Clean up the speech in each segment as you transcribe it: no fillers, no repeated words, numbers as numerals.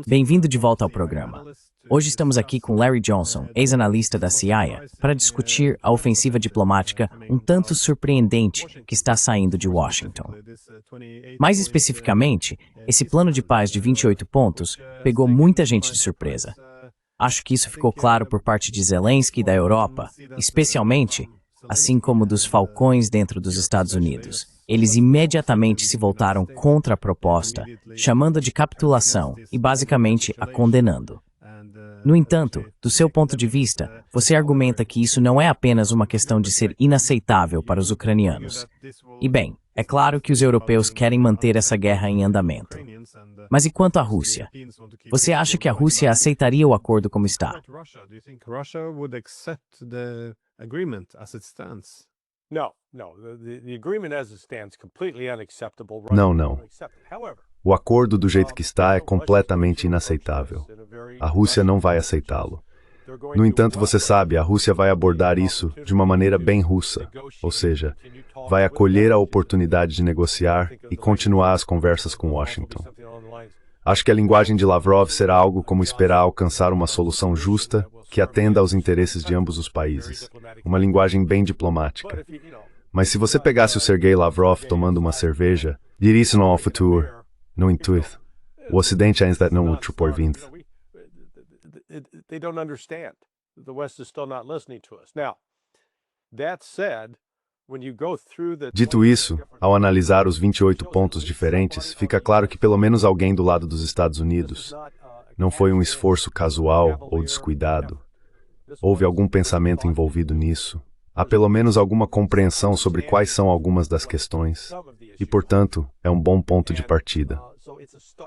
Bem-vindo de volta ao programa. Hoje estamos aqui com Larry Johnson, ex-analista da CIA, para discutir a ofensiva diplomática um tanto surpreendente que está saindo de Washington. Mais especificamente, esse plano de paz de 28 pontos pegou muita gente de surpresa. Acho que isso ficou claro por parte de Zelensky e da Europa, especialmente, assim como dos falcões dentro dos Estados Unidos. Eles imediatamente se voltaram contra a proposta, chamando-a de capitulação e basicamente a condenando. No entanto, do seu ponto de vista, você argumenta que isso não é apenas uma questão de ser inaceitável para os ucranianos. E bem, é claro que os europeus querem manter essa guerra em andamento. Mas e quanto à Rússia? Você acha que a Rússia aceitaria o acordo como está? Não. O acordo do jeito que está é completamente inaceitável. A Rússia não vai aceitá-lo. No entanto, você sabe, a Rússia vai abordar isso de uma maneira bem russa, ou seja, vai acolher a oportunidade de negociar e continuar as conversas com Washington. Acho que a linguagem de Lavrov será algo como esperar alcançar uma solução justa que atenda aos interesses de ambos os países. Uma linguagem bem diplomática. Mas se você pegasse o Sergei Lavrov tomando uma cerveja, diria isso não ao futuro, no intuito. O Ocidente ainda não o por vindo. Dito isso, ao analisar os 28 pontos diferentes, fica claro que pelo menos alguém do lado dos Estados Unidos não foi um esforço casual ou descuidado. Houve algum pensamento envolvido nisso. Há pelo menos alguma compreensão sobre quais são algumas das questões, e, portanto, é um bom ponto de partida.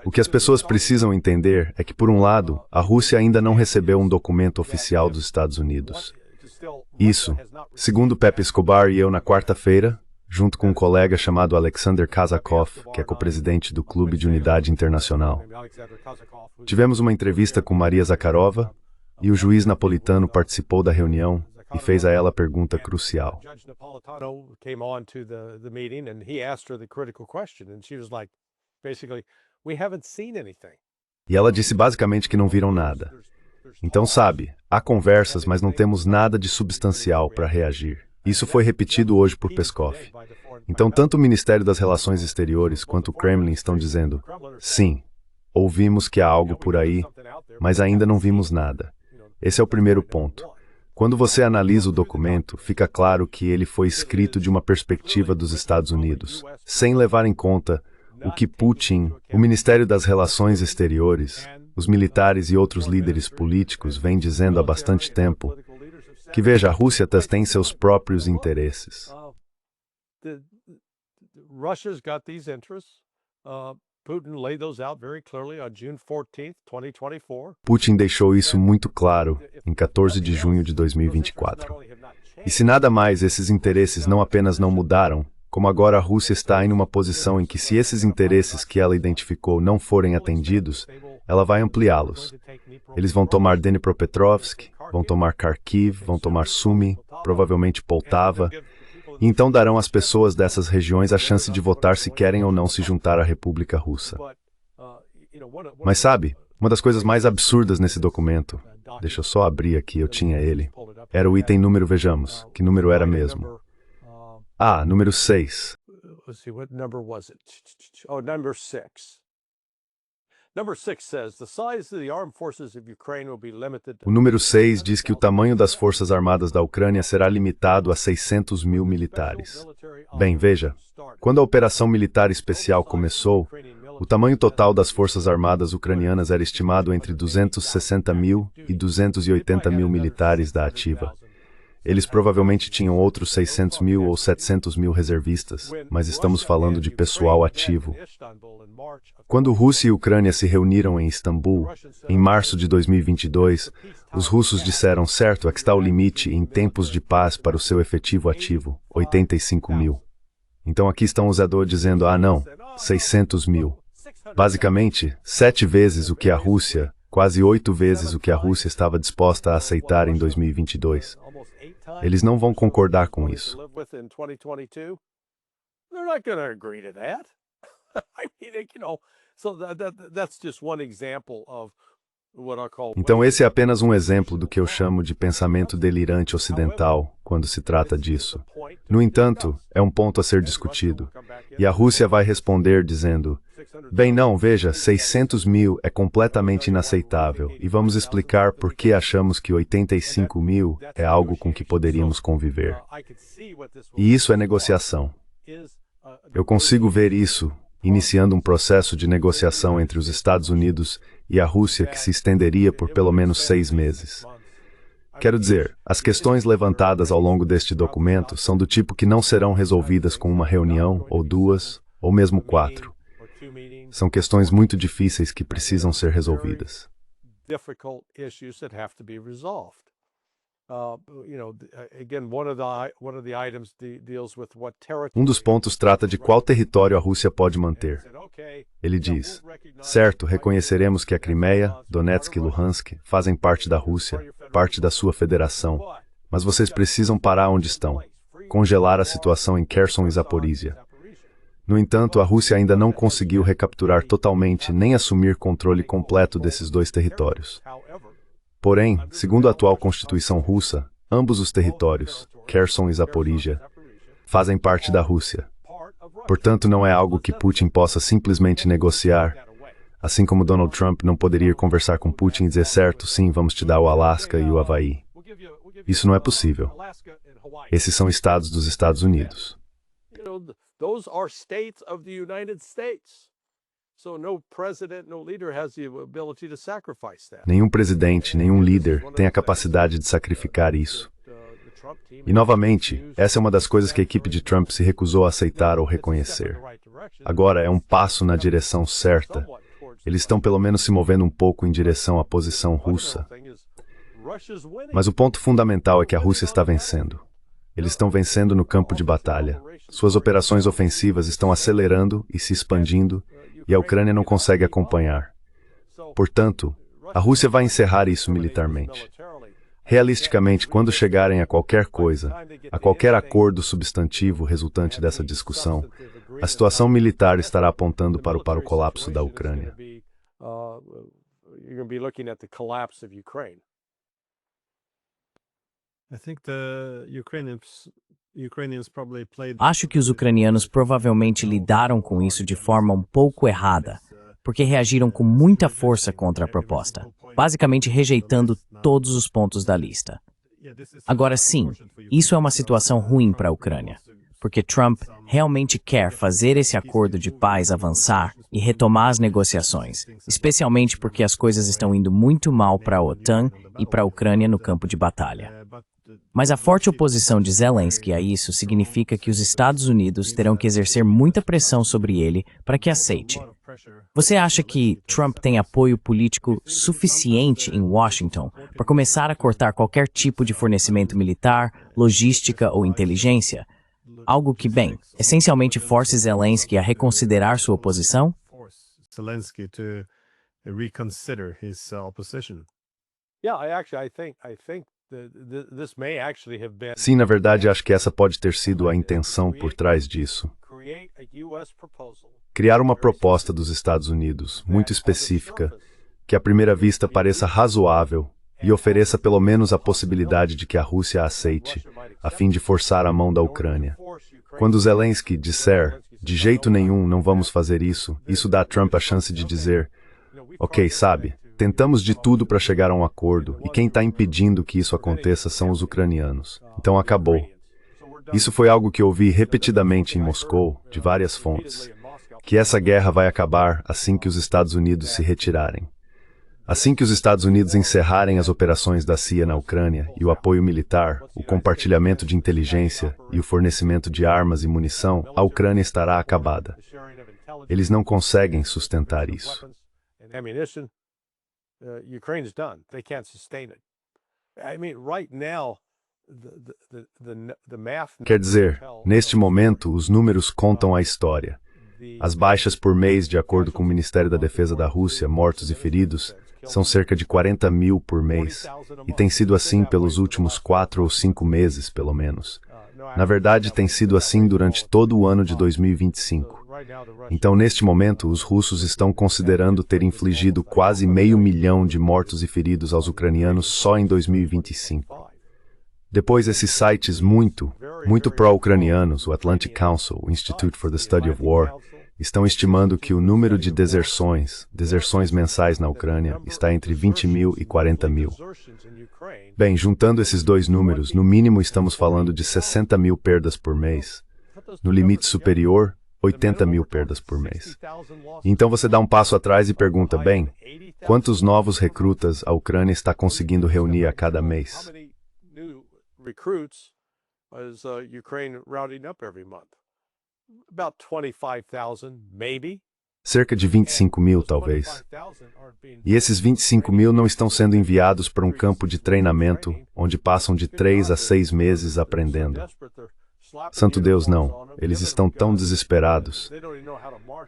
O que as pessoas precisam entender é que, por um lado, a Rússia ainda não recebeu um documento oficial dos Estados Unidos. Isso, segundo Pepe Escobar e eu na quarta-feira, junto com um colega chamado Alexander Kazakov, que é co-presidente do Clube de Unidade Internacional. Tivemos uma entrevista com Maria Zakharova, e o juiz napolitano participou da reunião e fez a ela a pergunta crucial. E ela disse basicamente que não viram nada. Então, sabe, há conversas, mas não temos nada de substancial para reagir. Isso foi repetido hoje por Peskov. Então, tanto o Ministério das Relações Exteriores quanto o Kremlin estão dizendo, sim, ouvimos que há algo por aí, mas ainda não vimos nada. Esse é o primeiro ponto. Quando você analisa o documento, fica claro que ele foi escrito de uma perspectiva dos Estados Unidos, sem levar em conta o que Putin, o Ministério das Relações Exteriores, os militares e outros líderes políticos vêm dizendo há bastante tempo, que veja, a Rússia tem seus próprios interesses. Putin deixou isso muito claro em 14 de junho de 2024. E se nada mais, esses interesses não apenas não mudaram, como agora a Rússia está em uma posição em que se esses interesses que ela identificou não forem atendidos, ela vai ampliá-los. Eles vão tomar Dnipropetrovsk, vão tomar Kharkiv, vão tomar Sumy, provavelmente Poltava, e então darão às pessoas dessas regiões a chance de votar se querem ou não se juntar à República Russa. Mas sabe, uma das coisas mais absurdas nesse documento, deixa eu só abrir aqui, eu tinha ele, era o item número, vejamos, que número era mesmo? Número 6. O número 6 diz que o tamanho das Forças Armadas da Ucrânia será limitado a 600 mil militares. Bem, veja, quando a operação militar especial começou, o tamanho total das Forças Armadas ucranianas era estimado entre 260 mil e 280 mil militares da ativa. Eles provavelmente tinham outros 600 mil ou 700 mil reservistas, mas estamos falando de pessoal ativo. Quando Rússia e Ucrânia se reuniram em Istambul, em março de 2022, os russos disseram, certo, é que está o limite em tempos de paz para o seu efetivo ativo, 85 mil. Então aqui estão os Edo dizendo, não, 600 mil. Basicamente, 7 vezes o que a Rússia, quase 8 vezes o que a Rússia estava disposta a aceitar em 2022. Eles não vão concordar com isso. Então esse é apenas um exemplo do que eu chamo de pensamento delirante ocidental quando se trata disso. No entanto, é um ponto a ser discutido. E a Rússia vai responder dizendo: bem, não, veja, 600 mil é completamente inaceitável e vamos explicar por que achamos que 85 mil é algo com que poderíamos conviver. E isso é negociação. Eu consigo ver isso iniciando um processo de negociação entre os Estados Unidos e a Rússia que se estenderia por pelo menos 6 meses. Quero dizer, as questões levantadas ao longo deste documento são do tipo que não serão resolvidas com uma reunião, ou 2, ou mesmo 4. São questões muito difíceis que precisam ser resolvidas. Um dos pontos trata de qual território a Rússia pode manter. Ele diz: certo, reconheceremos que a Crimeia, Donetsk e Luhansk fazem parte da Rússia, parte da sua federação, mas vocês precisam parar onde estão, congelar a situação em Kherson e Zaporizhia. No entanto, a Rússia ainda não conseguiu recapturar totalmente nem assumir controle completo desses dois territórios. Porém, segundo a atual Constituição russa, ambos os territórios, Kherson e Zaporizhia, fazem parte da Rússia. Portanto, não é algo que Putin possa simplesmente negociar, assim como Donald Trump não poderia ir conversar com Putin e dizer: certo, sim, vamos te dar o Alasca e o Havaí. Isso não é possível. Esses são estados dos Estados Unidos. Nenhum presidente, nenhum líder tem a capacidade de sacrificar isso. E, novamente, essa é uma das coisas que a equipe de Trump se recusou a aceitar ou reconhecer. Agora é um passo na direção certa. Eles estão pelo menos se movendo um pouco em direção à posição russa. Mas o ponto fundamental é que a Rússia está vencendo. Eles estão vencendo no campo de batalha. Suas operações ofensivas estão acelerando e se expandindo, e a Ucrânia não consegue acompanhar. Portanto, a Rússia vai encerrar isso militarmente. Realisticamente, quando chegarem a qualquer coisa, a qualquer acordo substantivo resultante dessa discussão, a situação militar estará apontando para o colapso da Ucrânia. Acho que os ucranianos provavelmente lidaram com isso de forma um pouco errada, porque reagiram com muita força contra a proposta, basicamente rejeitando todos os pontos da lista. Agora sim, isso é uma situação ruim para a Ucrânia, porque Trump realmente quer fazer esse acordo de paz avançar e retomar as negociações, especialmente porque as coisas estão indo muito mal para a OTAN e para a Ucrânia no campo de batalha. Mas a forte oposição de Zelensky a isso significa que os Estados Unidos terão que exercer muita pressão sobre ele para que aceite. Você acha que Trump tem apoio político suficiente em Washington para começar a cortar qualquer tipo de fornecimento militar, logística ou inteligência? Algo que, bem, essencialmente force Zelensky a reconsiderar sua oposição? Sim, na verdade, acho que essa pode ter sido a intenção por trás disso. Criar uma proposta dos Estados Unidos, muito específica, que à primeira vista pareça razoável e ofereça pelo menos a possibilidade de que a Rússia a aceite, a fim de forçar a mão da Ucrânia. Quando Zelensky disser, de jeito nenhum, não vamos fazer isso, isso dá a Trump a chance de dizer, ok, sabe, tentamos de tudo para chegar a um acordo, e quem está impedindo que isso aconteça são os ucranianos. Então acabou. Isso foi algo que ouvi repetidamente em Moscou, de várias fontes, que essa guerra vai acabar assim que os Estados Unidos se retirarem. Assim que os Estados Unidos encerrarem as operações da CIA na Ucrânia e o apoio militar, o compartilhamento de inteligência e o fornecimento de armas e munição, a Ucrânia estará acabada. Eles não conseguem sustentar isso. Quer dizer, neste momento, os números contam a história. As baixas por mês, de acordo com o Ministério da Defesa da Rússia, mortos e feridos, são cerca de 40 mil por mês, e tem sido assim pelos últimos 4 ou 5 meses, pelo menos. Na verdade, tem sido assim durante todo o ano de 2025. Então, neste momento, os russos estão considerando ter infligido quase 500 mil de mortos e feridos aos ucranianos só em 2025. Depois, esses sites muito pró-ucranianos, o Atlantic Council, o Institute for the Study of War, estão estimando que o número de deserções mensais na Ucrânia, está entre 20 mil e 40 mil. Bem, juntando esses dois números, no mínimo estamos falando de 60 mil perdas por mês. No limite superior, 80 mil perdas por mês. Então você dá um passo atrás e pergunta, bem, quantos novos recrutas a Ucrânia está conseguindo reunir a cada mês? Cerca de 25 mil, talvez. E esses 25 mil não estão sendo enviados para um campo de treinamento, onde passam de 3 a 6 meses aprendendo. Santo Deus, não. Eles estão tão desesperados.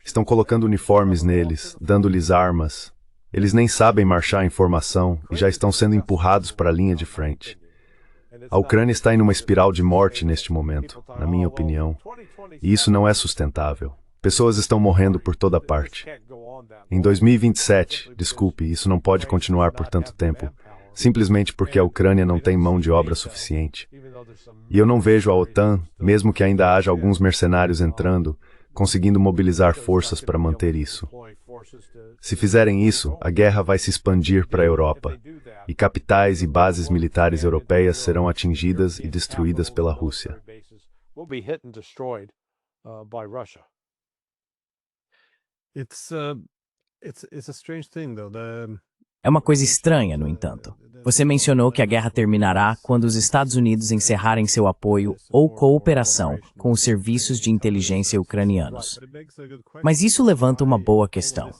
Estão colocando uniformes neles, dando-lhes armas. Eles nem sabem marchar em formação e já estão sendo empurrados para a linha de frente. A Ucrânia está em uma espiral de morte neste momento, na minha opinião. E isso não é sustentável. Pessoas estão morrendo por toda parte. Em 2027, desculpe, isso não pode continuar por tanto tempo, simplesmente porque a Ucrânia não tem mão de obra suficiente. E eu não vejo a OTAN, mesmo que ainda haja alguns mercenários entrando, conseguindo mobilizar forças para manter isso. Se fizerem isso, a guerra vai se expandir para a Europa, e capitais e bases militares europeias serão atingidas e destruídas pela Rússia. É uma coisa estranha, no entanto. Você mencionou que a guerra terminará quando os Estados Unidos encerrarem seu apoio ou cooperação com os serviços de inteligência ucranianos. Mas isso levanta uma boa questão.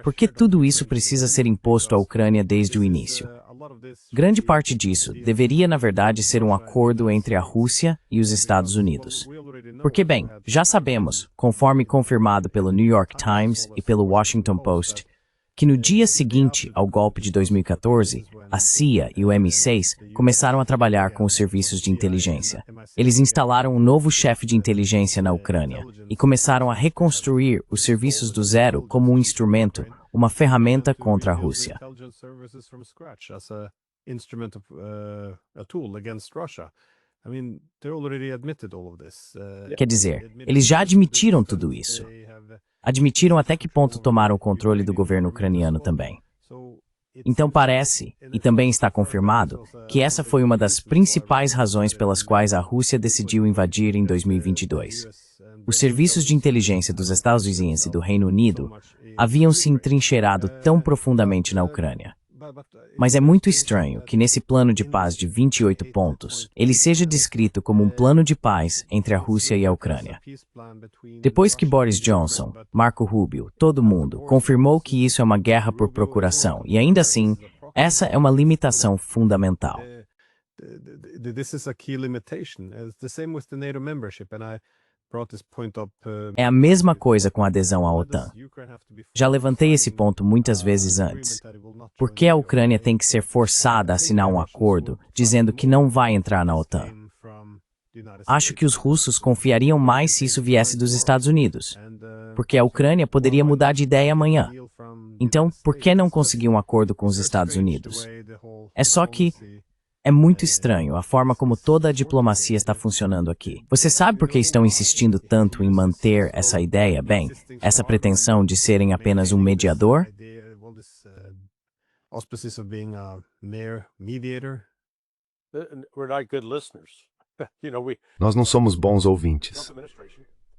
Por que tudo isso precisa ser imposto à Ucrânia desde o início? Grande parte disso deveria, na verdade, ser um acordo entre a Rússia e os Estados Unidos. Porque, bem, já sabemos, conforme confirmado pelo New York Times e pelo Washington Post, que no dia seguinte ao golpe de 2014, a CIA e o MI6 começaram a trabalhar com os serviços de inteligência. Eles instalaram um novo chefe de inteligência na Ucrânia e começaram a reconstruir os serviços do zero como um instrumento, uma ferramenta contra a Rússia. Quer dizer, eles já admitiram tudo isso. Admitiram até que ponto tomaram o controle do governo ucraniano também. Então parece, e também está confirmado, que essa foi uma das principais razões pelas quais a Rússia decidiu invadir em 2022. Os serviços de inteligência dos Estados Unidos e do Reino Unido haviam se entrincheirado tão profundamente na Ucrânia. Mas é muito estranho que nesse plano de paz de 28 pontos, ele seja descrito como um plano de paz entre a Rússia e a Ucrânia. Depois que Boris Johnson, Marco Rubio, todo mundo, confirmou que isso é uma guerra por procuração, e ainda assim, essa é uma limitação fundamental. É a mesma coisa com a adesão à OTAN. Já levantei esse ponto muitas vezes antes. Por que a Ucrânia tem que ser forçada a assinar um acordo dizendo que não vai entrar na OTAN? Acho que os russos confiariam mais se isso viesse dos Estados Unidos, porque a Ucrânia poderia mudar de ideia amanhã. Então, por que não conseguir um acordo com os Estados Unidos? É só que é muito estranho a forma como toda a diplomacia está funcionando aqui. Você sabe por que estão insistindo tanto em manter essa ideia, bem, essa pretensão de serem apenas um mediador? Nós não somos bons ouvintes.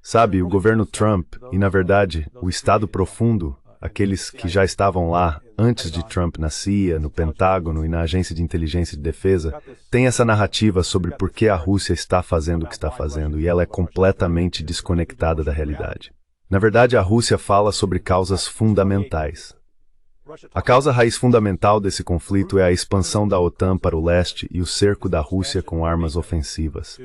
Sabe, o governo Trump e, na verdade, o Estado Profundo, aqueles que já estavam lá antes de Trump na CIA, no Pentágono e na Agência de Inteligência e Defesa, têm essa narrativa sobre por que a Rússia está fazendo o que está fazendo e ela é completamente desconectada da realidade. Na verdade, a Rússia fala sobre causas fundamentais. A causa raiz fundamental desse conflito é a expansão da OTAN para o leste e o cerco da Rússia com armas ofensivas.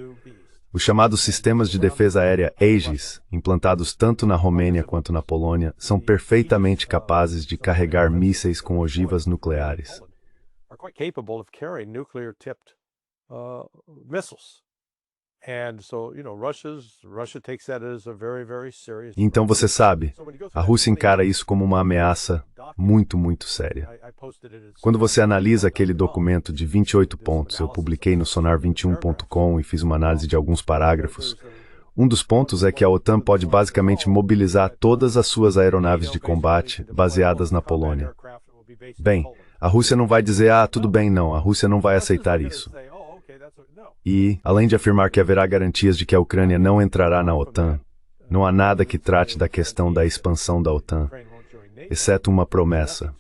Os chamados sistemas de defesa aérea Aegis, implantados tanto na Romênia quanto na Polônia, são perfeitamente capazes de carregar mísseis com ogivas nucleares. Então você sabe, a Rússia encara isso como uma ameaça muito, muito séria. Quando você analisa aquele documento de 28 pontos, eu publiquei no Sonar21.com e fiz uma análise de alguns parágrafos. Um dos pontos é que a OTAN pode basicamente mobilizar todas as suas aeronaves de combate baseadas na Polônia. Bem, a Rússia não vai dizer, tudo bem, não, a Rússia não vai aceitar isso. E, além de afirmar que haverá garantias de que a Ucrânia não entrará na OTAN, não há nada que trate da questão da expansão da OTAN, exceto uma promessa.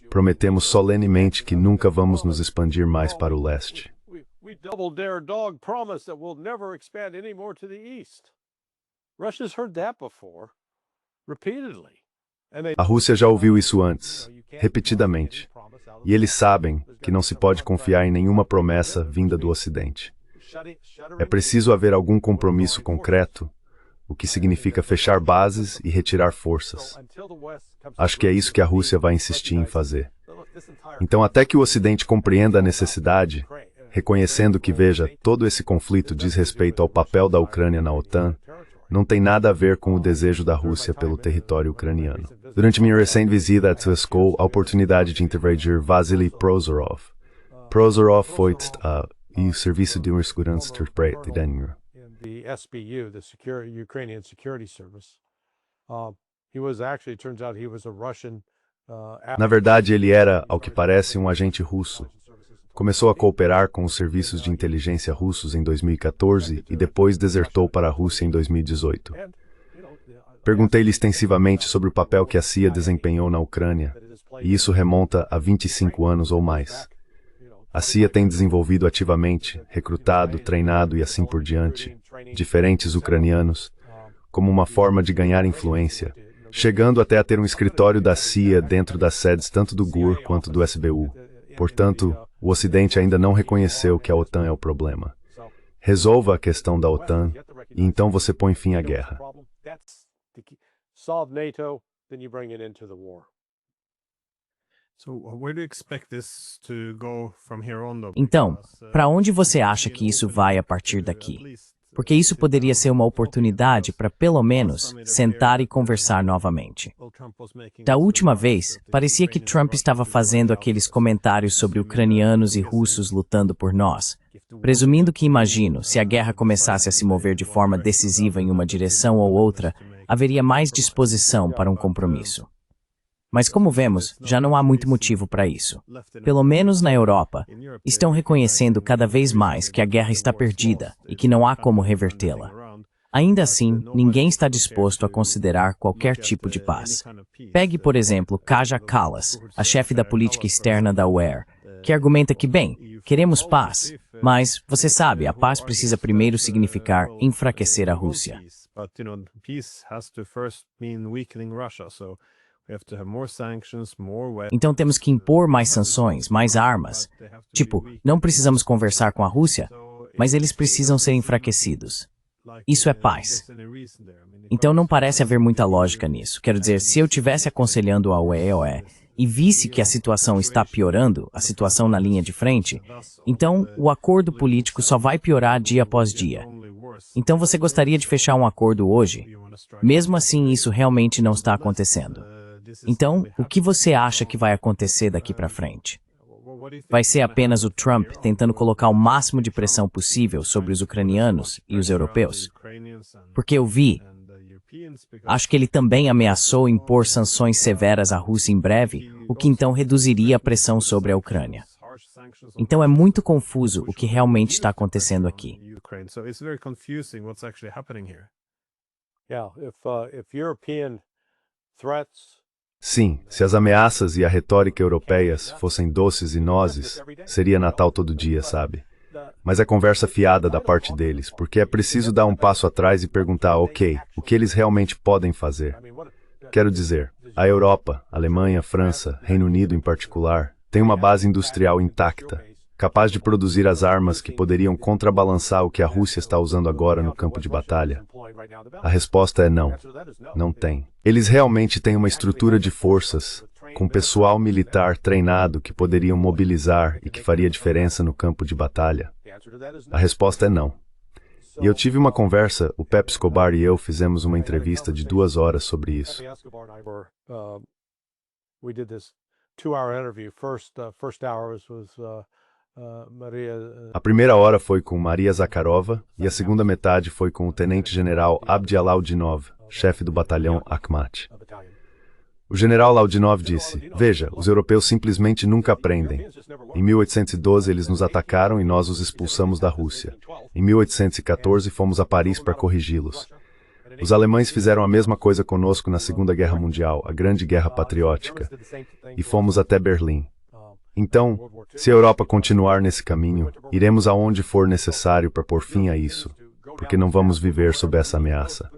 Prometemos solenemente que nunca vamos nos expandir mais para o leste. A Rússia já ouviu isso antes, repetidamente, e eles sabem que não se pode confiar em nenhuma promessa vinda do Ocidente. É preciso haver algum compromisso concreto, o que significa fechar bases e retirar forças. Acho que é isso que a Rússia vai insistir em fazer. Então, até que o Ocidente compreenda a necessidade, reconhecendo que, veja, todo esse conflito diz respeito ao papel da Ucrânia na OTAN, não tem nada a ver com o desejo da Rússia pelo território ucraniano. Durante minha recente visita a Moscou, a oportunidade de interagir Vasily Prozorov. Prozorov foi o Serviço de Segurança Terrestre. The SBU, the Ukrainian Security Service. Turns out he was a Russian. Na verdade, ele era, ao que parece, um agente russo. Começou a cooperar com os serviços de inteligência russos em 2014 e depois desertou para a Rússia em 2018. Perguntei-lhe extensivamente sobre o papel que a CIA desempenhou na Ucrânia, e isso remonta a 25 anos ou mais. A CIA tem desenvolvido ativamente, recrutado, treinado e assim por diante, diferentes ucranianos, como uma forma de ganhar influência, chegando até a ter um escritório da CIA dentro das sedes tanto do GUR quanto do SBU. Portanto, o Ocidente ainda não reconheceu que a OTAN é o problema. Resolva a questão da OTAN e então você põe fim à guerra. Então, para onde você acha que isso vai a partir daqui? Porque isso poderia ser uma oportunidade para, pelo menos, sentar e conversar novamente. Da última vez, parecia que Trump estava fazendo aqueles comentários sobre ucranianos e russos lutando por nós, presumindo que, imagino, se a guerra começasse a se mover de forma decisiva em uma direção ou outra, haveria mais disposição para um compromisso. Mas como vemos, já não há muito motivo para isso. Pelo menos na Europa, estão reconhecendo cada vez mais que a guerra está perdida e que não há como revertê-la. Ainda assim, ninguém está disposto a considerar qualquer tipo de paz. Pegue, por exemplo, Kaja Kallas, a chefe da política externa da UE, que argumenta que, bem, queremos paz, mas, você sabe, a paz precisa primeiro significar enfraquecer a Rússia. Então temos que impor mais sanções, mais armas. Tipo, não precisamos conversar com a Rússia, mas eles precisam ser enfraquecidos. Isso é paz. Então não parece haver muita lógica nisso. Quero dizer, se eu estivesse aconselhando a UE e visse que a situação está piorando, a situação na linha de frente, então o acordo político só vai piorar dia após dia. Então você gostaria de fechar um acordo hoje? Mesmo assim, isso realmente não está acontecendo. Então, o que você acha que vai acontecer daqui para frente? Vai ser apenas o Trump tentando colocar o máximo de pressão possível sobre os ucranianos e os europeus? Porque eu vi, acho que ele também ameaçou impor sanções severas à Rússia em breve, o que então reduziria a pressão sobre a Ucrânia. Então é muito confuso o que realmente está acontecendo aqui. Sim, se as ameaças e a retórica europeias fossem doces e nozes, seria Natal todo dia, sabe? Mas é conversa fiada da parte deles, porque é preciso dar um passo atrás e perguntar, ok, o que eles realmente podem fazer? Quero dizer, a Europa, Alemanha, França, Reino Unido em particular, tem uma base industrial intacta, capaz de produzir as armas que poderiam contrabalançar o que a Rússia está usando agora no campo de batalha? A resposta é não. Não tem. Eles realmente têm uma estrutura de forças, com pessoal militar treinado que poderiam mobilizar e que faria diferença no campo de batalha? A resposta é não. E eu tive uma conversa, o Pepe Escobar e eu fizemos uma entrevista de 2 horas sobre isso. We did this 2-hour interview. First hour was Maria. A primeira hora foi com Maria Zakharova e a segunda metade foi com o tenente-general Abdi Alaudinov, chefe do batalhão Akhmat. O general Laudinov disse: "Veja, os europeus simplesmente nunca aprendem. Em 1812 eles nos atacaram e nós os expulsamos da Rússia. Em 1814 fomos a Paris para corrigi-los. Os alemães fizeram a mesma coisa conosco na Segunda Guerra Mundial, a Grande Guerra Patriótica, e fomos até Berlim. Então, se a Europa continuar nesse caminho, iremos aonde for necessário para pôr fim a isso, porque não vamos viver sob essa ameaça.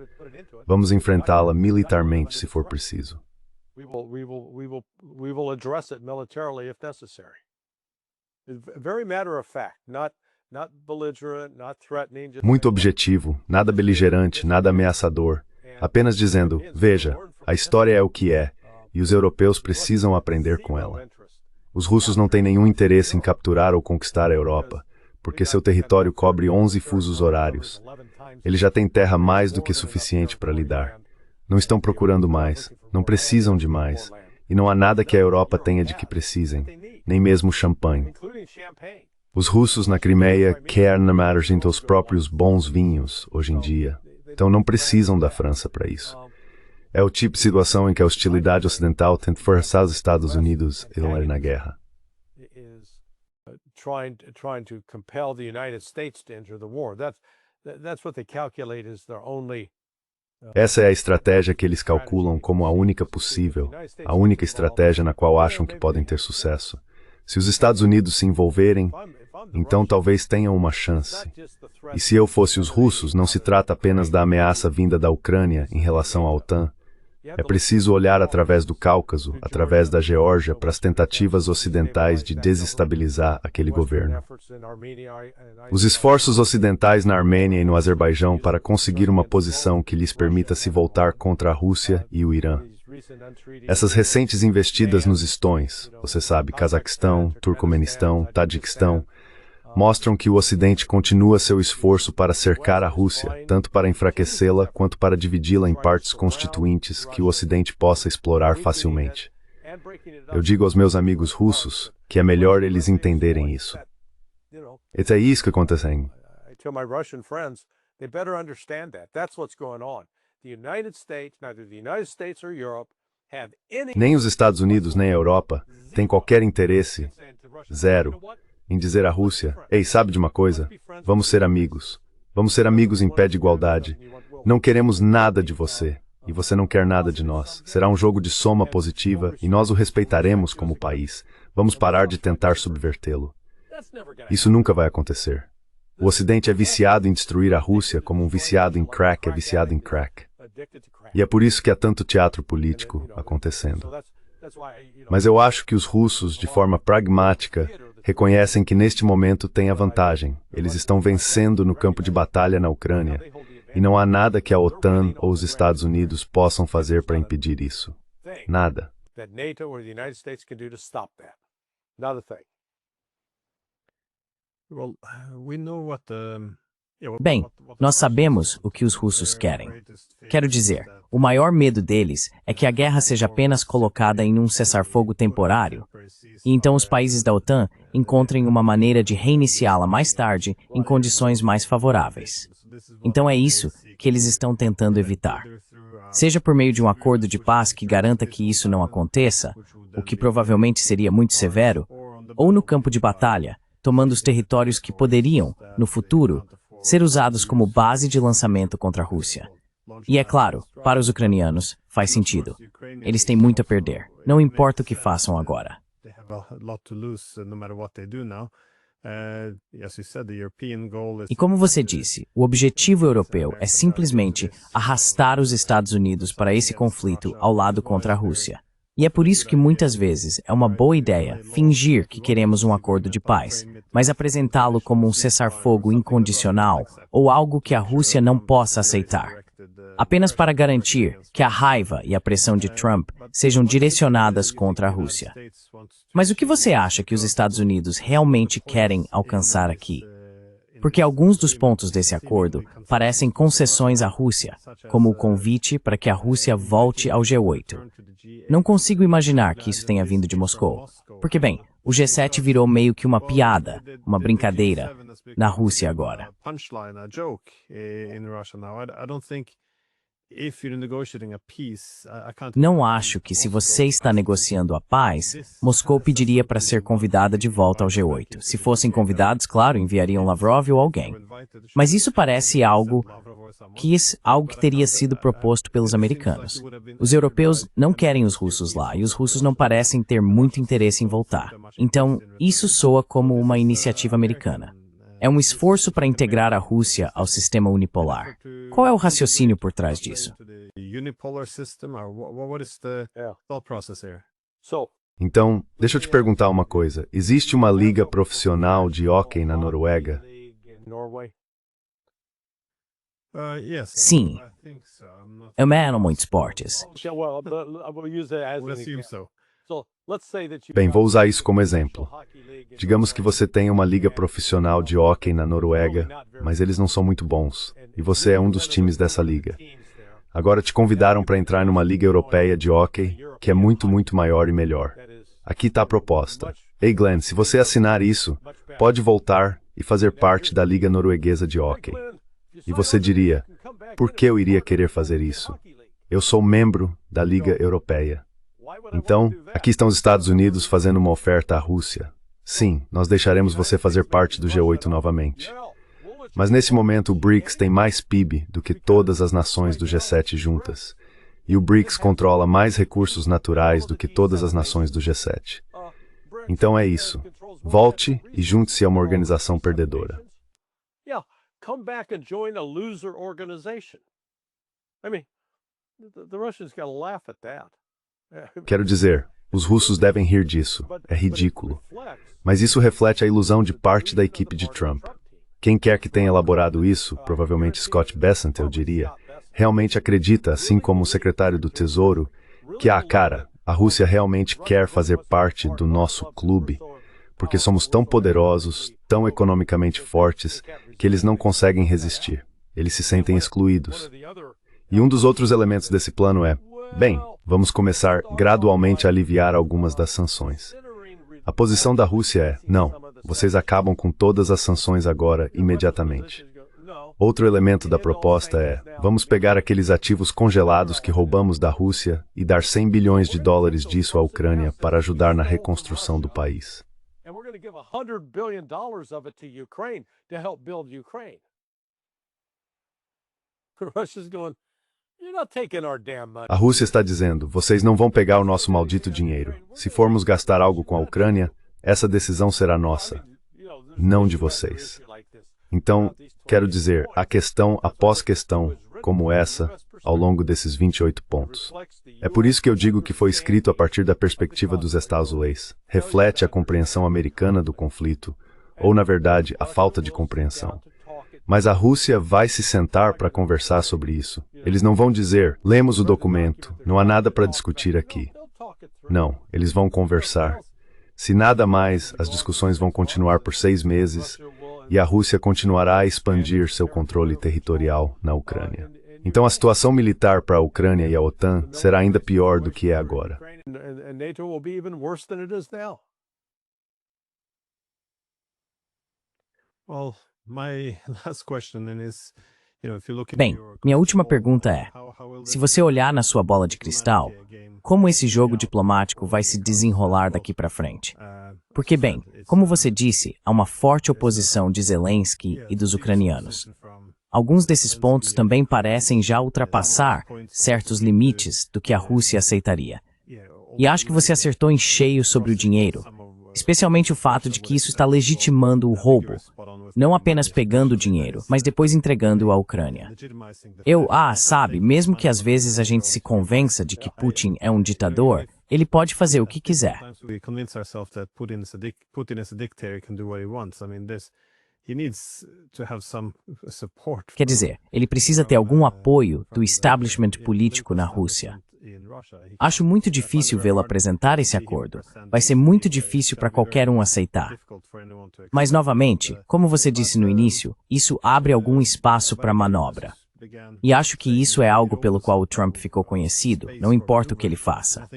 Vamos enfrentá-la militarmente se for preciso." We will address it militarily if necessary. Very matter of fact, not belligerent, not threatening. Muito objetivo, nada beligerante, nada ameaçador. Apenas dizendo: "Veja, a história é o que é, e os europeus precisam aprender com ela. Os russos não têm nenhum interesse em capturar ou conquistar a Europa, porque seu território cobre 11 fusos horários. Eles já têm terra mais do que suficiente para lidar. Não estão procurando mais, não precisam de mais, e não há nada que a Europa tenha de que precisem, nem mesmo champanhe. Os russos na Crimeia querem armazenar os próprios bons vinhos hoje em dia, então não precisam da França para isso. É o tipo de situação em que a hostilidade ocidental tenta forçar os Estados Unidos a ir na guerra. Trying to compel the United States to enter the war. That's what they calculate is their only. Essa é a estratégia que eles calculam como a única possível, a única estratégia na qual acham que podem ter sucesso. Se os Estados Unidos se envolverem, então talvez tenham uma chance. E se eu fosse os russos, não se trata apenas da ameaça vinda da Ucrânia em relação à OTAN. É preciso olhar através do Cáucaso, através da Geórgia, para as tentativas ocidentais de desestabilizar aquele governo. Os esforços ocidentais na Armênia e no Azerbaijão para conseguir uma posição que lhes permita se voltar contra a Rússia e o Irã. Essas recentes investidas nos estões, você sabe, Cazaquistão, Turcomenistão, Tajiquistão, mostram que o Ocidente continua seu esforço para cercar a Rússia, tanto para enfraquecê-la quanto para dividi-la em partes constituintes que o Ocidente possa explorar facilmente. Eu digo aos meus amigos russos que é melhor eles entenderem isso. É isso que acontece. Nem os Estados Unidos nem a Europa têm qualquer interesse, zero, em dizer à Rússia: "Ei, sabe de uma coisa? Vamos ser amigos. Vamos ser amigos em pé de igualdade. Não queremos nada de você, e você não quer nada de nós. Será um jogo de soma positiva, e nós o respeitaremos como país. Vamos parar de tentar subvertê-lo." Isso nunca vai acontecer. O Ocidente é viciado em destruir a Rússia como um viciado em crack é viciado em crack. E é por isso que há tanto teatro político acontecendo. Mas eu acho que os russos, de forma pragmática, reconhecem que neste momento têm a vantagem. Eles estão vencendo no campo de batalha na Ucrânia, e não há nada que a OTAN ou os Estados Unidos possam fazer para impedir isso. Nada. Bem, nós sabemos o que os russos querem. Quero dizer, o maior medo deles é que a guerra seja apenas colocada em um cessar-fogo temporário, e então os países da OTAN encontrem uma maneira de reiniciá-la mais tarde em condições mais favoráveis. Então é isso que eles estão tentando evitar. Seja por meio de um acordo de paz que garanta que isso não aconteça, o que provavelmente seria muito severo, ou no campo de batalha, tomando os territórios que poderiam, no futuro, ser usados como base de lançamento contra a Rússia. E é claro, para os ucranianos, faz sentido. Eles têm muito a perder, não importa o que façam agora. E como você disse, o objetivo europeu é simplesmente arrastar os Estados Unidos para esse conflito ao lado contra a Rússia. E é por isso que muitas vezes é uma boa ideia fingir que queremos um acordo de paz, mas apresentá-lo como um cessar-fogo incondicional ou algo que a Rússia não possa aceitar. Apenas para garantir que a raiva e a pressão de Trump sejam direcionadas contra a Rússia. Mas o que você acha que os Estados Unidos realmente querem alcançar aqui? porque alguns dos pontos desse acordo parecem concessões à Rússia, como o convite para que a Rússia volte ao G8. Não consigo imaginar que isso tenha vindo de Moscou, porque, bem, o G7 virou meio que uma piada, uma brincadeira, na Rússia agora. Não acho que, se você está negociando a paz, Moscou pediria para ser convidada de volta ao G8. Se fossem convidados, claro, enviariam Lavrov ou alguém. Mas isso parece algo que teria sido proposto pelos americanos. Os europeus não querem os russos lá, e os russos não parecem ter muito interesse em voltar. Então, isso soa como uma iniciativa americana. É um esforço para integrar a Rússia ao sistema unipolar. Qual é o raciocínio por trás disso? Então, deixa eu te perguntar uma coisa. Existe uma liga profissional de hóquei na Noruega? Sim. É uma Animal Sports. Bem, vou usar isso como exemplo. Digamos que você tem uma liga profissional de hóquei na Noruega, mas eles não são muito bons, e você é um dos times dessa liga. Agora te convidaram para entrar numa liga europeia de hóquei, que é muito, muito maior e melhor. Aqui está a proposta. Ei, Glenn, se você assinar isso, pode voltar e fazer parte da liga norueguesa de hóquei. E você diria, por que eu iria querer fazer isso? Eu sou membro da liga europeia. Então, aqui estão os Estados Unidos fazendo uma oferta à Rússia. Sim, nós deixaremos você fazer parte do G8 novamente. Mas nesse momento o BRICS tem mais PIB do que todas as nações do G7 juntas. E o BRICS controla mais recursos naturais do que todas as nações do G7. Então é isso. Volte e junte-se a uma organização perdedora. Come back and join a loser organization. I mean, the Russians gotta laugh at that. Quero dizer, os russos devem rir disso. É ridículo. Mas isso reflete a ilusão de parte da equipe de Trump. Quem quer que tenha elaborado isso, provavelmente Scott Bessent, eu diria, realmente acredita, assim como o secretário do Tesouro, que, a Rússia realmente quer fazer parte do nosso clube, porque somos tão poderosos, tão economicamente fortes, que eles não conseguem resistir. Eles se sentem excluídos. E um dos outros elementos desse plano é, bem, vamos começar gradualmente a aliviar algumas das sanções. A posição da Rússia é, não, vocês acabam com todas as sanções agora, imediatamente. Outro elemento da proposta é, vamos pegar aqueles ativos congelados que roubamos da Rússia e dar 100 bilhões de dólares disso à Ucrânia para ajudar na reconstrução do país. A Rússia está dizendo, vocês não vão pegar o nosso maldito dinheiro. Se formos gastar algo com a Ucrânia, essa decisão será nossa, não de vocês. Então, quero dizer, há questão após questão, como essa, ao longo desses 28 pontos. É por isso que eu digo que foi escrito a partir da perspectiva dos Estados Unidos. Reflete a compreensão americana do conflito, ou, na verdade, a falta de compreensão. Mas a Rússia vai se sentar para conversar sobre isso. Eles não vão dizer, lemos o documento, não há nada para discutir aqui. Não, eles vão conversar. Se nada mais, as discussões vão continuar por 6 meses e a Rússia continuará a expandir seu controle territorial na Ucrânia. Então a situação militar para a Ucrânia e a OTAN será ainda pior do que é agora. Bem, minha última pergunta é, se você olhar na sua bola de cristal, como esse jogo diplomático vai se desenrolar daqui para frente? Porque, bem, como você disse, há uma forte oposição de Zelensky e dos ucranianos. Alguns desses pontos também parecem já ultrapassar certos limites do que a Rússia aceitaria. E acho que você acertou em cheio sobre o dinheiro, especialmente o fato de que isso está legitimando o roubo, não apenas pegando o dinheiro, mas depois entregando-o à Ucrânia. Sabe, mesmo que às vezes a gente se convença de que Putin é um ditador, ele pode fazer o que quiser. Quer dizer, ele precisa ter algum apoio do establishment político na Rússia. Acho muito difícil vê-lo apresentar esse acordo. Vai ser muito difícil para qualquer um aceitar. Mas, novamente, como você disse no início, isso abre algum espaço para manobra. E acho que isso é algo pelo qual o Trump ficou conhecido, não importa o que ele faça.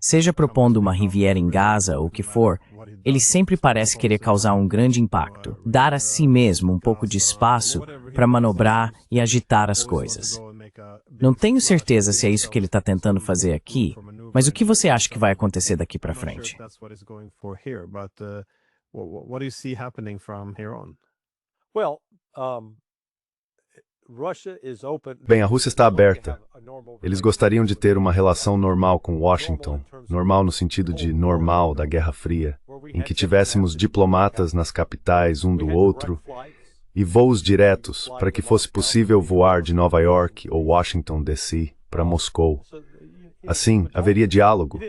Seja propondo uma Riviera em Gaza ou o que for, ele sempre parece querer causar um grande impacto, dar a si mesmo um pouco de espaço para manobrar e agitar as coisas. Não tenho certeza se é isso que ele está tentando fazer aqui, mas o que você acha que vai acontecer daqui para frente? Well, Bem, a Rússia está aberta. Eles gostariam de ter uma relação normal com Washington, normal no sentido de normal da Guerra Fria, em que tivéssemos diplomatas nas capitais um do outro e voos diretos para que fosse possível voar de Nova York ou Washington DC para Moscou. Assim, haveria diálogo.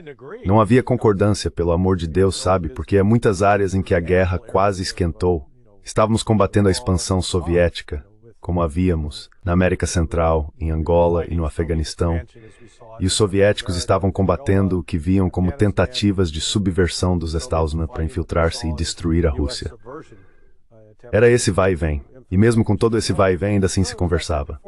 Não havia concordância, pelo amor de Deus, sabe, porque há muitas áreas em que a guerra quase esquentou. Estávamos combatendo a expansão soviética, como havíamos na América Central, em Angola e no Afeganistão, e os soviéticos estavam combatendo o que viam como tentativas de subversão dos Estados para infiltrar-se e destruir a Rússia. Era esse vai e vem, e mesmo com todo esse vai e vem, ainda assim se conversava.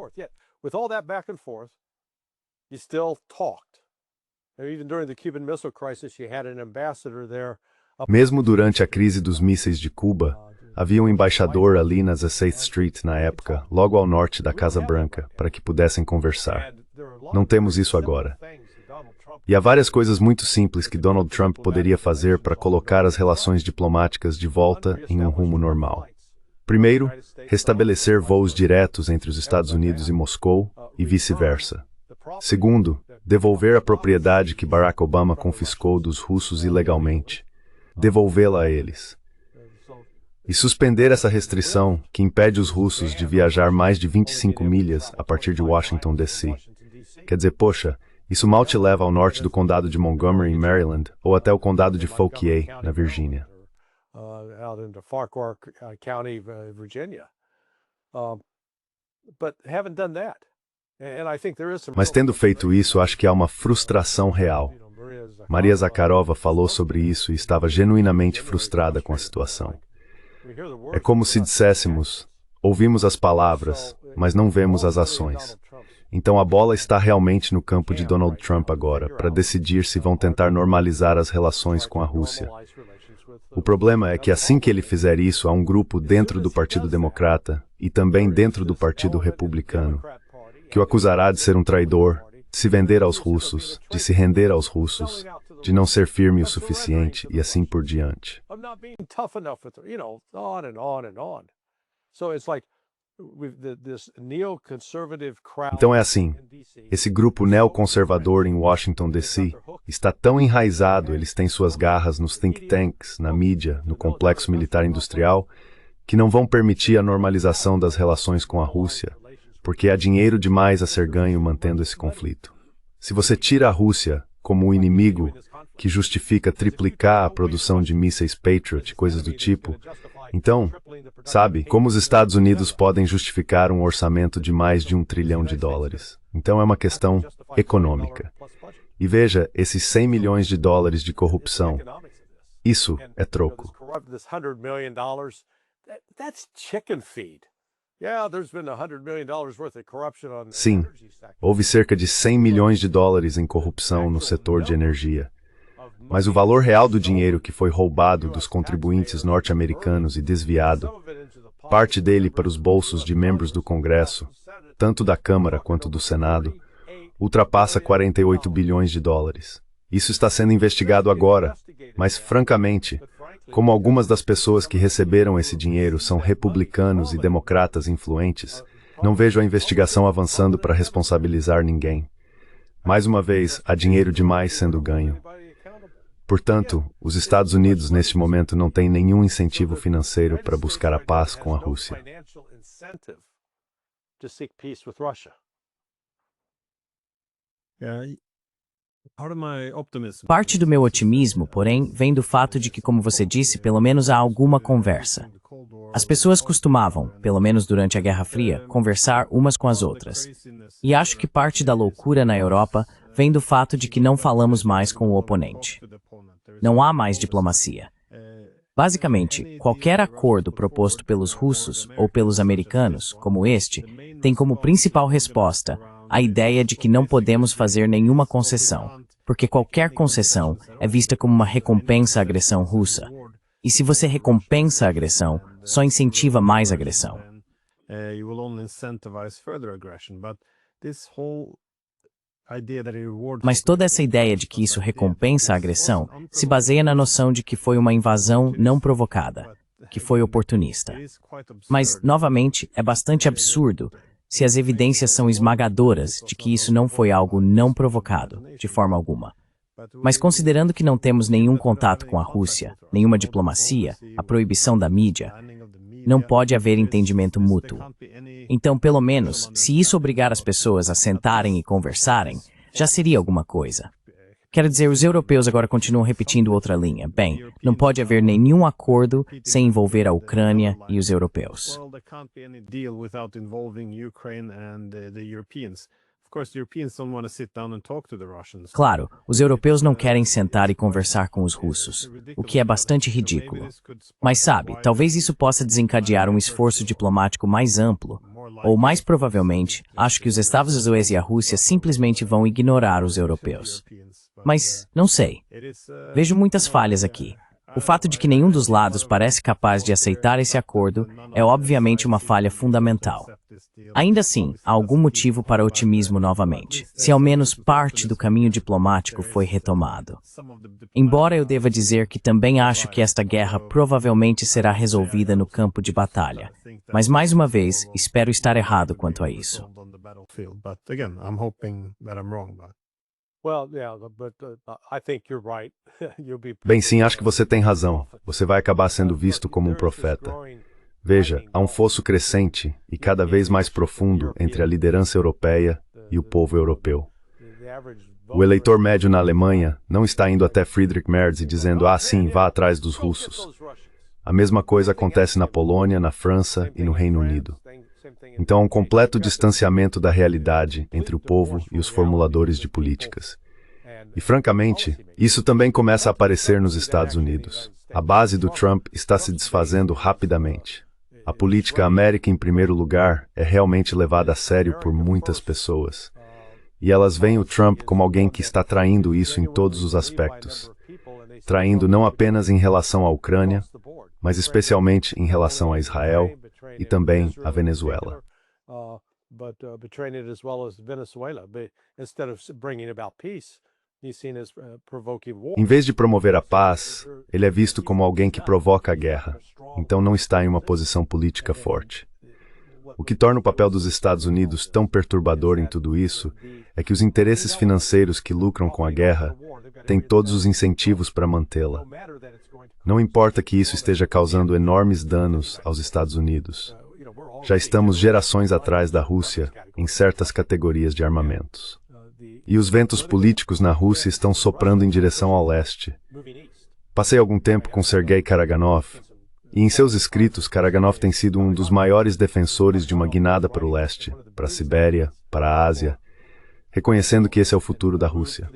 Mesmo durante a crise dos mísseis de Cuba, havia um embaixador ali na 16th Street na época, logo ao norte da Casa Branca, para que pudessem conversar. Não temos isso agora. E há várias coisas muito simples que Donald Trump poderia fazer para colocar as relações diplomáticas de volta em um rumo normal. Primeiro, restabelecer voos diretos entre os Estados Unidos e Moscou e vice-versa. Segundo, devolver a propriedade que Barack Obama confiscou dos russos ilegalmente. Devolvê-la a eles. E suspender essa restrição que impede os russos de viajar mais de 25 milhas a partir de Washington, D.C. Quer dizer, poxa, isso mal te leva ao norte do condado de Montgomery, em Maryland, ou até o condado de Fauquier, na Virgínia. Mas tendo feito isso, acho que há uma frustração real. Maria Zakharova falou sobre isso e estava genuinamente frustrada com a situação. É como se disséssemos, ouvimos as palavras, mas não vemos as ações. Então a bola está realmente no campo de Donald Trump agora, para decidir se vão tentar normalizar as relações com a Rússia. O problema é que assim que ele fizer isso, há um grupo dentro do Partido Democrata e também dentro do Partido Republicano que o acusará de ser um traidor, de se vender aos russos, de se render aos russos, de não ser firme o suficiente e assim por diante. Então é assim, esse grupo neoconservador em Washington, D.C. está tão enraizado, eles têm suas garras nos think tanks, na mídia, no complexo militar industrial, que não vão permitir a normalização das relações com a Rússia, porque há dinheiro demais a ser ganho mantendo esse conflito. Se você tira a Rússia como o inimigo que justifica triplicar a produção de mísseis Patriot, coisas do tipo, então, sabe, como os Estados Unidos podem justificar um orçamento de mais de $1 trilhão? Então é uma questão econômica. E veja, esses $100 milhões de corrupção, isso é troco. Sim, houve cerca de $100 milhões em corrupção no setor de energia. Mas o valor real do dinheiro que foi roubado dos contribuintes norte-americanos e desviado, parte dele para os bolsos de membros do Congresso, tanto da Câmara quanto do Senado, ultrapassa $48 bilhões. Isso está sendo investigado agora, mas, francamente, como algumas das pessoas que receberam esse dinheiro são republicanos e democratas influentes, não vejo a investigação avançando para responsabilizar ninguém. Mais uma vez, há dinheiro demais sendo ganho. Portanto, os Estados Unidos, neste momento, não têm nenhum incentivo financeiro para buscar a paz com a Rússia. Parte do meu otimismo, porém, vem do fato de que, como você disse, pelo menos há alguma conversa. As pessoas costumavam, pelo menos durante a Guerra Fria, conversar umas com as outras. E acho que parte da loucura na Europa vem do fato de que não falamos mais com o oponente. Não há mais diplomacia. Basicamente, qualquer acordo proposto pelos russos ou pelos americanos, como este, tem como principal resposta a ideia de que não podemos fazer nenhuma concessão, porque qualquer concessão é vista como uma recompensa à agressão russa. E se você recompensa a agressão, só incentiva mais agressão. Mas toda essa ideia de que isso recompensa a agressão se baseia na noção de que foi uma invasão não provocada, que foi oportunista. Mas, novamente, é bastante absurdo se as evidências são esmagadoras de que isso não foi algo não provocado, de forma alguma. Mas considerando que não temos nenhum contato com a Rússia, nenhuma diplomacia, a proibição da mídia, não pode haver entendimento mútuo. Então, pelo menos, se isso obrigar as pessoas a sentarem e conversarem, já seria alguma coisa. Quero dizer, os europeus agora continuam repetindo outra linha. Bem, não pode haver nenhum acordo sem envolver a Ucrânia e os europeus. Claro, os europeus não querem sentar e conversar com os russos, o que é bastante ridículo. Mas sabe, talvez isso possa desencadear um esforço diplomático mais amplo, ou mais provavelmente, acho que os Estados Unidos e a Rússia simplesmente vão ignorar os europeus. Mas, não sei. Vejo muitas falhas aqui. O fato de que nenhum dos lados parece capaz de aceitar esse acordo é obviamente uma falha fundamental. Ainda assim, há algum motivo para otimismo novamente, se ao menos parte do caminho diplomático foi retomado. Embora eu deva dizer que também acho que esta guerra provavelmente será resolvida no campo de batalha. Mas mais uma vez, espero estar errado quanto a isso. Bem, sim, acho que você tem razão. Você vai acabar sendo visto como um profeta. Veja, há um fosso crescente e cada vez mais profundo entre a liderança europeia e o povo europeu. O eleitor médio na Alemanha não está indo até Friedrich Merz e dizendo, sim, vá atrás dos russos. A mesma coisa acontece na Polônia, na França e no Reino Unido. Então há um completo distanciamento da realidade entre o povo e os formuladores de políticas. E, francamente, isso também começa a aparecer nos Estados Unidos. A base do Trump está se desfazendo rapidamente. A política América em primeiro lugar é realmente levada a sério por muitas pessoas. E elas veem o Trump como alguém que está traindo isso em todos os aspectos. Traindo não apenas em relação à Ucrânia, mas especialmente em relação a Israel e também a Venezuela. Em vez de promover a paz, ele é visto como alguém que provoca a guerra, então não está em uma posição política forte. O que torna o papel dos Estados Unidos tão perturbador em tudo isso é que os interesses financeiros que lucram com a guerra têm todos os incentivos para mantê-la. Não importa que isso esteja causando enormes danos aos Estados Unidos. Já estamos gerações atrás da Rússia em certas categorias de armamentos. E os ventos políticos na Rússia estão soprando em direção ao leste. Passei algum tempo com Sergei Karaganov, e em seus escritos, Karaganov tem sido um dos maiores defensores de uma guinada para o leste, para a Sibéria, para a Ásia, reconhecendo que esse é o futuro da Rússia.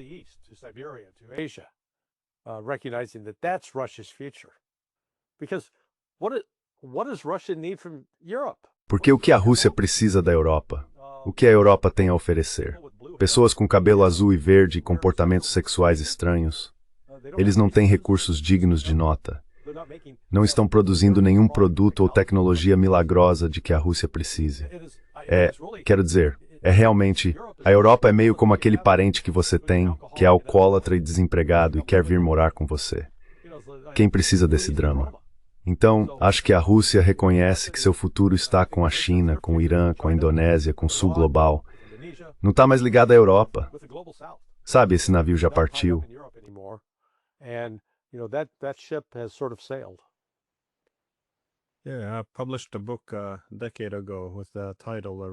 Porque o que a Rússia precisa da Europa? O que a Europa tem a oferecer? Pessoas com cabelo azul e verde e comportamentos sexuais estranhos. Eles não têm recursos dignos de nota. Não estão produzindo nenhum produto ou tecnologia milagrosa de que a Rússia precise. Quero dizer, realmente, a Europa é meio como aquele parente que você tem, que é alcoólatra e desempregado e quer vir morar com você. Quem precisa desse drama? Então, acho que a Rússia reconhece que seu futuro está com a China, com o Irã, com a Indonésia, com o Sul Global. Não está mais ligado à Europa. Sabe, esse navio já partiu.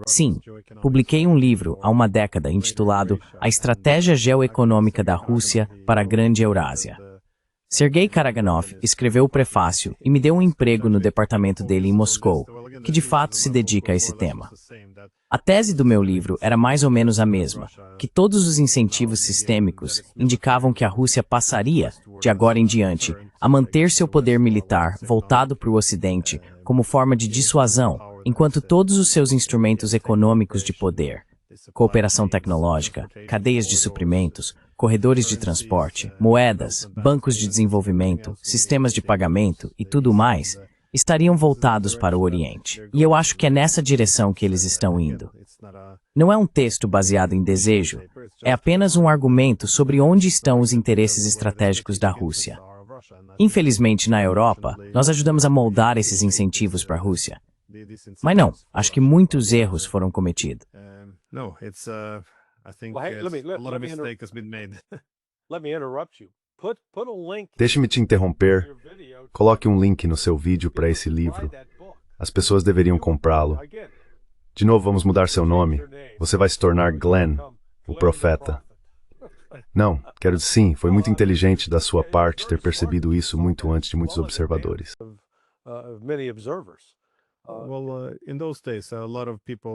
Sim, publiquei um livro há uma década intitulado A Estratégia Geoeconômica da Rússia para a Grande Eurásia. Sergei Karaganov escreveu o prefácio e me deu um emprego no departamento dele em Moscou, que de fato se dedica a esse tema. A tese do meu livro era mais ou menos a mesma, que todos os incentivos sistêmicos indicavam que a Rússia passaria, de agora em diante, a manter seu poder militar voltado para o Ocidente como forma de dissuasão, enquanto todos os seus instrumentos econômicos de poder, cooperação tecnológica, cadeias de suprimentos, corredores de transporte, moedas, bancos de desenvolvimento, sistemas de pagamento e tudo mais, estariam voltados para o Oriente. E eu acho que é nessa direção que eles estão indo. Não é um texto baseado em desejo, é apenas um argumento sobre onde estão os interesses estratégicos da Rússia. Infelizmente, na Europa, nós ajudamos a moldar esses incentivos para a Rússia. Mas não, acho que muitos erros foram cometidos. Deixe-me te interromper. Coloque um link no seu vídeo para esse livro. As pessoas deveriam comprá-lo. De novo, vamos mudar seu nome. Você vai se tornar Glenn, o profeta. Não, quero dizer sim, foi muito inteligente da sua parte ter percebido isso muito antes de muitos observadores.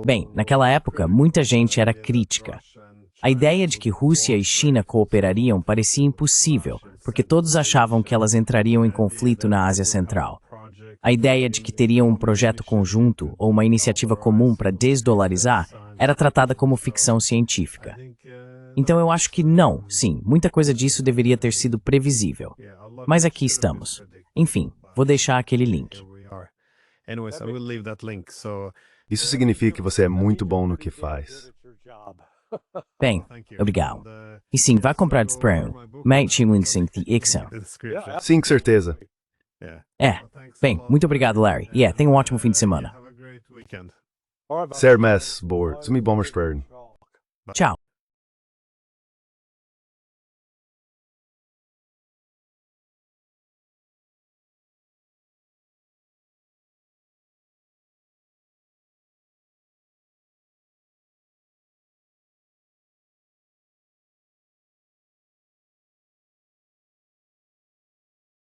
Bem, naquela época, muita gente era crítica. A ideia de que Rússia e China cooperariam parecia impossível, porque todos achavam que elas entrariam em conflito na Ásia Central. A ideia de que teriam um projeto conjunto ou uma iniciativa comum para desdolarizar era tratada como ficção científica. Então eu acho que não, sim, muita coisa disso deveria ter sido previsível. Mas aqui estamos. Enfim, vou deixar aquele link. Isso significa que você é muito bom no que faz. Bem, obrigado. E sim, vá comprar Desprão. Sim, com certeza. Bem, muito obrigado, Larry. E tenha um ótimo fim de semana. Ser Mess, Board, Zumi Bomberstern. Tchau.